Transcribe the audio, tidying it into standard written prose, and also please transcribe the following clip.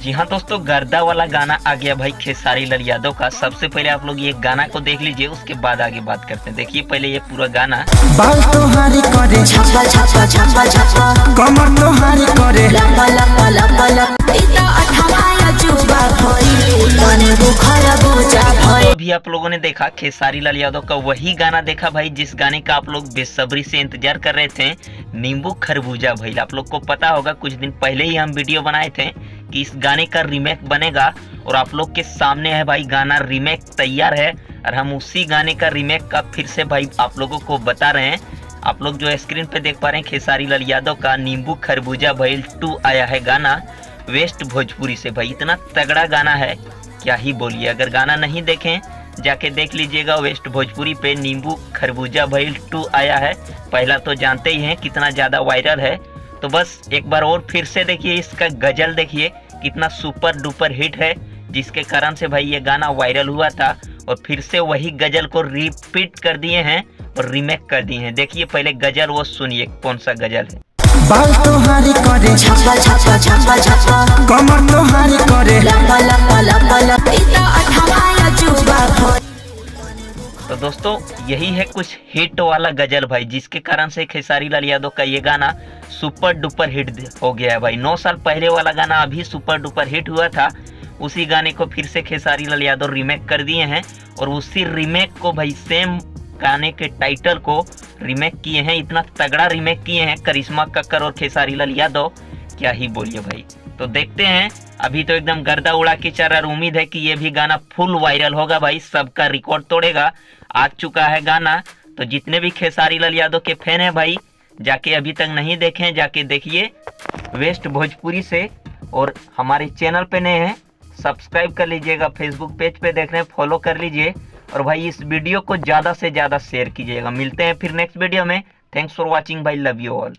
जी हाँ दोस्तों, गर्दा वाला गाना आ गया भाई खेसारी लाल यादव का। सबसे पहले आप लोग ये गाना को देख लीजिए, उसके बाद आगे बात करते हैं। देखिए पहले ये पूरा गाना। बाल तोहारी करे छप्पा छप्पा छप्पा छप्पा, कमर तोहारी करे लपा लपा लपा लपा, इता अठवाया जुबा भई तने बुखार बुझा भई। तो अभी आप लोगों ने देखा खेसारी लाल यादव का वही गाना देखा भाई, जिस गाने का आप लोग बेसब्री से इंतजार कर रहे थे, नींबू खरबूजा भाई। आप लोग को पता होगा कुछ दिन पहले ही हम वीडियो बनाए थे कि इस गाने का रीमेक बनेगा, और आप लोग के सामने है भाई गाना रीमेक तैयार है। और हम उसी गाने का रीमेक का फिर से भाई आप लोगों को बता रहे हैं। आप लोग जो स्क्रीन पे देख पा रहे हैं खेसारी लाल यादव का नींबू खरबूजा भइल 2 आया है गाना वेस्ट भोजपुरी से। भाई इतना तगड़ा गाना है, क्या ही बोलिए। अगर गाना नहीं देखें जाके देख लीजिएगा, वेस्ट भोजपुरी पे नींबू खरबूजा भइल 2 आया है। पहला तो जानते ही हैं कितना ज़्यादा वायरल है, तो बस एक बार और फिर से देखिए इसका गजल, देखिए कितना सुपर डुपर हिट है, जिसके कारण से भाई ये गाना वायरल हुआ था। और फिर से वही गजल को रिपीट कर दिए हैं और रीमेक कर दिए हैं। देखिए पहले गजल वो सुनिए, कौन सा गजल है। बाल तोहारी करे छप्पा छप्पा छप्पा छप्पा, कमर तोहारी करे लपा लपा लपा लपा, इता अठवाया जुबा भई। तो दोस्तों यही है कुछ हिट वाला गजल भाई, जिसके कारण से खेसारी लाल यादव का ये गाना सुपर डुपर हिट हो गया है भाई। 9 साल पहले वाला गाना अभी सुपर डुपर हिट हुआ था, उसी गाने को फिर से खेसारी लाल यादव रीमेक कर दिए हैं। और उसी रीमेक को भाई सेम गाने के टाइटल को रीमेक किए हैं, इतना तगड़ा रीमेक किए हैं करिश्मा कक्कर और खेसारी लाल यादव, क्या ही बोलिए भाई। तो देखते हैं, अभी तो एकदम गर्दा उड़ा के चल रहा है। उम्मीद है कि ये भी गाना फुल वायरल होगा भाई, सबका रिकॉर्ड तोड़ेगा। आ चुका है गाना, तो जितने भी खेसारी लाल यादव के फैन है भाई, जाके अभी तक नहीं देखे जाके देखिए वेस्ट भोजपुरी से। और हमारे चैनल पे नए हैं सब्सक्राइब कर लीजिएगा, फेसबुक पेज पे देख रहे हैं फॉलो कर लीजिए। और भाई इस वीडियो को ज़्यादा से ज़्यादा शेयर कीजिएगा। मिलते हैं फिर नेक्स्ट वीडियो में। थैंक्स फॉर वॉचिंग भाई, लव यू ऑल।